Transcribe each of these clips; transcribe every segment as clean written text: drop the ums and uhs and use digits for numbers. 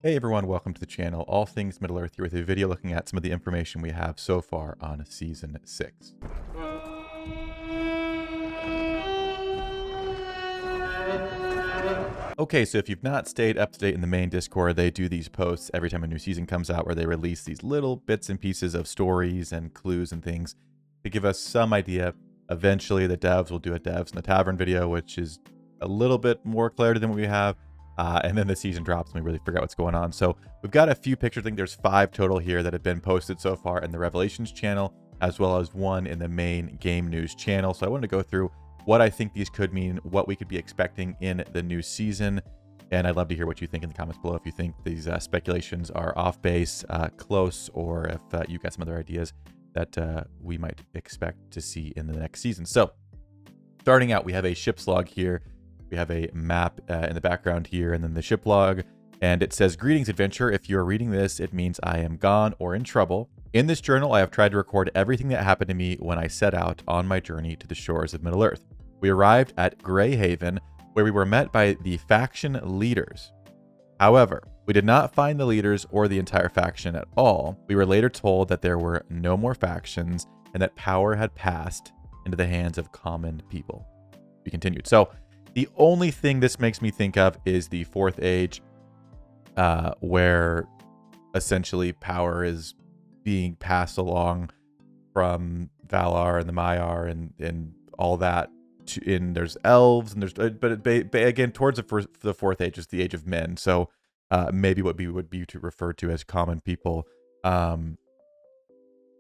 Hey everyone, welcome to the channel. All things Middle Earth here with a video looking at some of the information we have so far on Season 6. Okay, so if you've not stayed up to date in the main Discord, they do these posts every time a new season comes out where they release these little bits and pieces of stories and clues and things to give us some idea. Eventually, the devs will do a Devs in the Tavern video, which is a little bit more clarity than what we have. And then the season drops and we really figure out what's going on. So we've got a few pictures. I think there's 5 total here that have been posted so far in the Revelations channel, as well as 1 in the main game news channel. So I wanted to go through what I think these could mean, what we could be expecting in the new season. And I'd love to hear what you think in the comments below if you think these speculations are off base, close, or if you got some other ideas that we might expect to see in the next season. So starting out, we have a ship's log here. We have a map in the background here, and then the ship log. And it says, "Greetings, adventurer. If you're reading this, it means I am gone or in trouble. In this journal, I have tried to record everything that happened to me when I set out on my journey to the shores of Middle Earth. We arrived at Grey Haven, where we were met by the faction leaders. However, we did not find the leaders or the entire faction at all. We were later told that there were no more factions and that power had passed into the hands of common people." We continued. So the only thing this makes me think of is the Fourth Age, where essentially power is being passed along from Valar and the Maiar and all that. There's elves and there's, but again, towards the Fourth Age is the Age of Men. So maybe what we would be to refer to as common people. So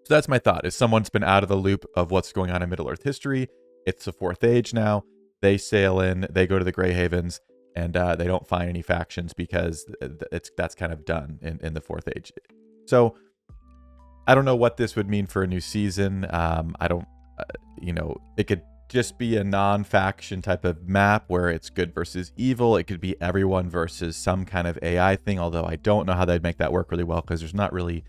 that's my thought. Is someone's been out of the loop of what's going on in Middle Earth history. It's the Fourth Age now. They sail in, they go to the Grey Havens, and they don't find any factions because that's kind of done in the Fourth Age. So I don't know what this would mean for a new season. I don't, it could just be a non-faction type of map where it's good versus evil. It could be everyone versus some kind of AI thing, although I don't know how they'd make that work really well because there's not really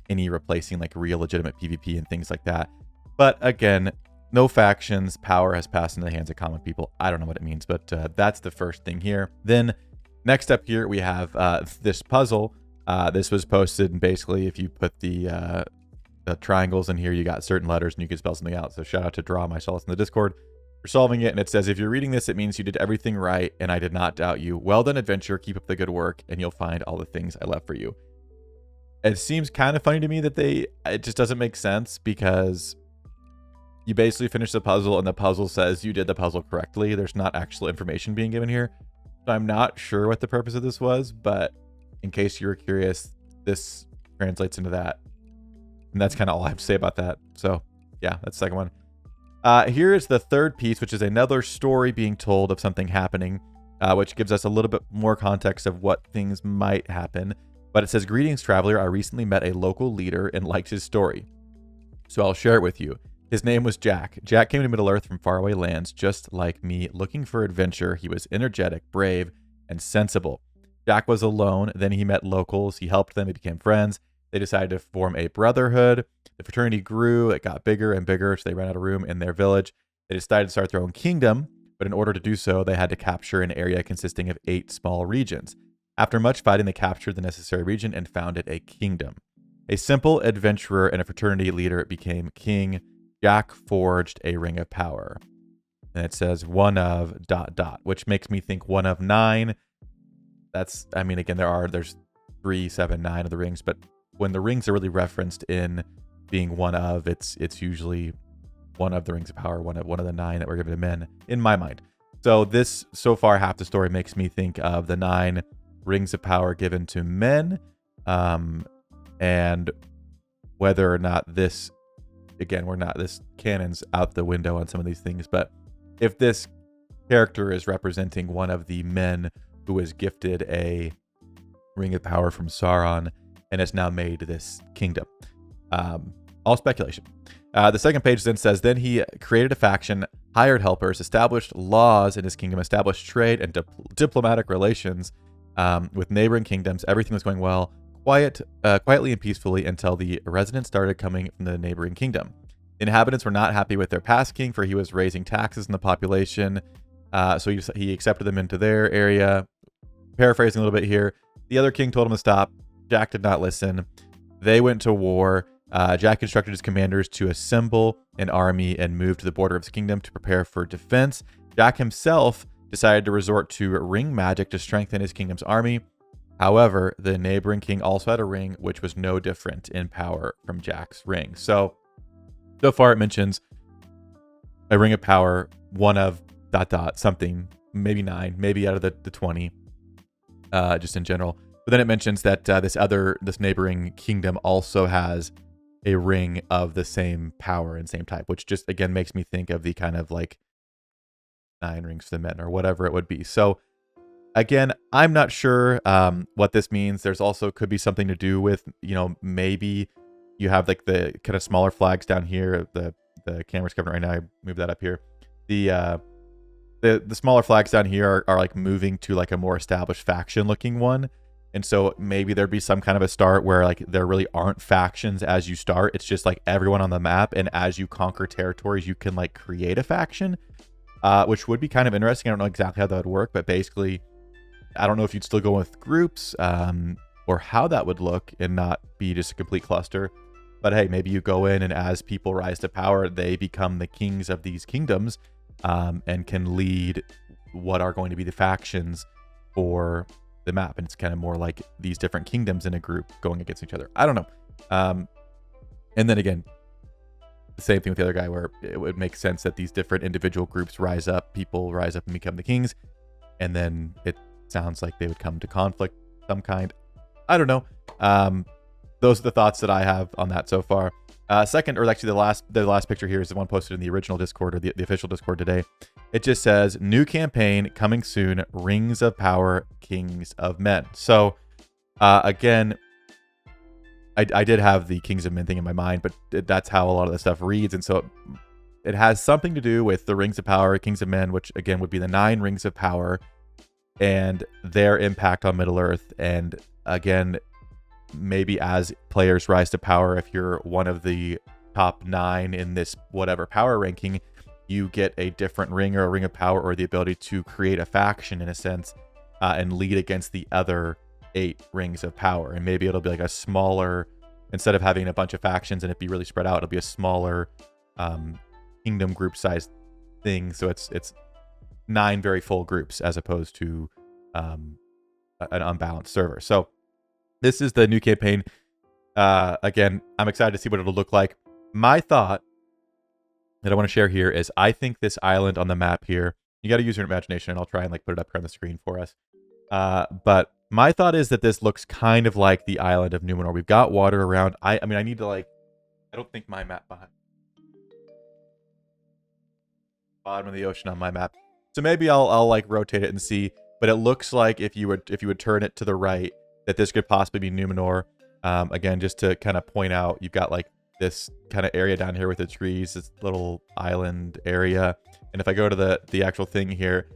any replacing like real legitimate PvP and things like that. But again, no factions, power has passed into the hands of common people. I don't know what it means, but that's the first thing here. Then next up here, we have this puzzle. This was posted, and basically if you put the triangles in here, you got certain letters and you can spell something out. So shout out to Draw My Solace in the Discord for solving it. And it says, "If you're reading this, it means you did everything right and I did not doubt you. Well done, adventure. Keep up the good work and you'll find all the things I left for you." It seems kind of funny to me that it just doesn't make sense because you basically finish the puzzle and the puzzle says you did the puzzle correctly. There's not actual information being given here. So I'm not sure what the purpose of this was, but in case you were curious, this translates into that. And that's kind of all I have to say about that. So yeah, that's the second one. Here is the third piece, which is another story being told of something happening, which gives us a little bit more context of what things might happen. But it says, "Greetings, traveler. I recently met a local leader and liked his story. So I'll share it with you. His name was Jack. Jack came to Middle Earth from faraway lands, just like me, looking for adventure. He was energetic, brave, and sensible. Jack was alone. Then he met locals. He helped them. They became friends. They decided to form a brotherhood. The fraternity grew. It got bigger and bigger, so they ran out of room in their village. They decided to start their own kingdom, but in order to do so, they had to capture an area consisting of 8 small regions. After much fighting, they captured the necessary region and founded a kingdom. A simple adventurer and a fraternity leader became king. Jack forged a ring of power." And it says one of ... which makes me think one of 9. That's, I mean, again, there's 3, 7, 9 of the rings, but when the rings are really referenced in being one of, it's usually one of the rings of power, one of the 9 that were given to men, in my mind. So this, so far, half the story makes me think of the 9 rings of power given to men, and whether or not this, again, this canon's out the window on some of these things, but if this character is representing one of the men who was gifted a ring of power from Sauron and has now made this kingdom. All speculation. The second page then says, "Then he created a faction, hired helpers, established laws in his kingdom, established trade and diplomatic relations with neighboring kingdoms. Everything was going well, quietly and peacefully until the residents started coming from the neighboring kingdom. The inhabitants were not happy with their past king, for he was raising taxes on the population. So he accepted them into their area. Paraphrasing a little bit here, The other king told him to stop. Jack did not listen. They went to war. Jack instructed his commanders to assemble an army and move to the border of his kingdom to prepare for defense. Jack himself decided to resort to ring magic to strengthen his kingdom's army. However, the neighboring king also had a ring, which was no different in power from Jack's ring. So far it mentions a ring of power, one of ... something, maybe 9, maybe out of the 20, just in general. But then it mentions that this neighboring kingdom also has a ring of the same power and same type, which just, again, makes me think of the kind of like 9 rings for the men or whatever it would be. So again, I'm not sure what this means. There's also could be something to do with, maybe you have like the kind of smaller flags down here. The camera's covering right now. I move that up here. The smaller flags down here are like moving to like a more established faction looking one. And so maybe there'd be some kind of a start where like there really aren't factions as you start. It's just like everyone on the map. And as you conquer territories, you can like create a faction, which would be kind of interesting. I don't know exactly how that would work, but basically, I don't know if you'd still go with groups or how that would look and not be just a complete cluster. But hey, maybe you go in and as people rise to power, they become the kings of these kingdoms and can lead what are going to be the factions for the map. And it's kind of more like these different kingdoms in a group going against each other. I don't know. And then again, the same thing with the other guy where it would make sense that these different individual groups rise up, people rise up and become the kings. And then it sounds like they would come to conflict some kind. I don't know. Those are the thoughts that I have on that so far. Second, or actually the last picture here is the one posted in the original Discord or the official Discord today. It just says, new campaign coming soon, Rings of Power, Kings of Men. So again, I did have the Kings of Men thing in my mind, but that's how a lot of the stuff reads. And so it has something to do with the Rings of Power, Kings of Men, which again would be the 9 Rings of Power and their impact on Middle-earth. And again, maybe as players rise to power, if you're one of the top 9 in this whatever power ranking, you get a different ring or a ring of power or the ability to create a faction in a sense and lead against the other 8 rings of power. And maybe it'll be like a smaller, instead of having a bunch of factions and it be really spread out, it'll be a smaller kingdom group sized thing. So it's 9 very full groups as opposed to an unbalanced server. So this is the new campaign. Again, I'm excited to see what it'll look like. My thought that I want to share here is I think this island on the map here, you got to use your imagination and I'll try and like put it up here on the screen for us. But my thought is that this looks kind of like the island of Numenor. We've got water around. I mean, I need to like, I don't think my map behind bottom of the ocean on my map. So maybe I'll like rotate it and see, but it looks like if you would turn it to the right, that this could possibly be Numenor. Again, just to kind of point out, you've got like this kind of area down here with the trees, this little island area. And if I go to the actual thing here,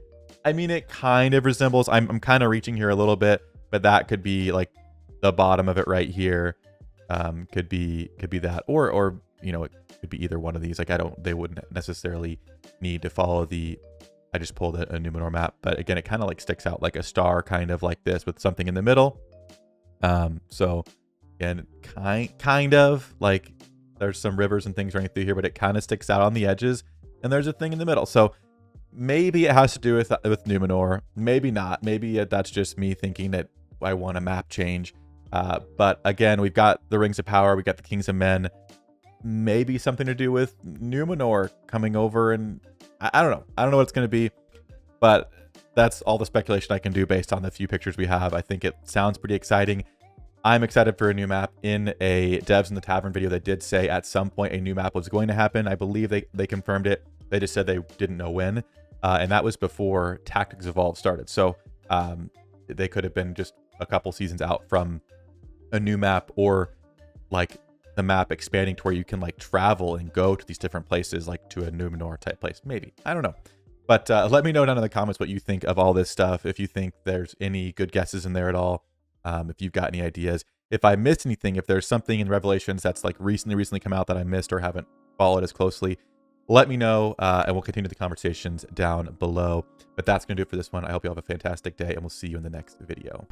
I mean, it kind of resembles, I'm kind of reaching here a little bit, but that could be like the bottom of it right here. Could be that, or, it could be either one of these. Like they wouldn't necessarily need to follow I just pulled a Numenor map, but again, it kind of like sticks out like a star, kind of like this with something in the middle. So again, kind of like there's some rivers and things running through here, but it kind of sticks out on the edges and there's a thing in the middle. So maybe it has to do with Numenor, maybe not. Maybe that's just me thinking that I want a map change. But again, we've got the Rings of Power, we got the Kings of Men, maybe something to do with Numenor coming over, and I don't know. I don't know what it's going to be, but that's all the speculation I can do based on the few pictures we have. I think it sounds pretty exciting. I'm excited for a new map. In a Devs in the Tavern video, they did say at some point a new map was going to happen. I believe they confirmed it. They just said they didn't know when. And that was before Tactics Evolved started. So they could have been just a couple seasons out from a new map, or like the map expanding to where you can like travel and go to these different places, like to a Numenor type place. Maybe. I don't know. But let me know down in the comments what you think of all this stuff. If you think there's any good guesses in there at all. If you've got any ideas. If I missed anything, if there's something in Revelations that's like recently come out that I missed or haven't followed as closely, let me know, and we'll continue the conversations down below. But that's going to do it for this one. I hope you all have a fantastic day, and we'll see you in the next video.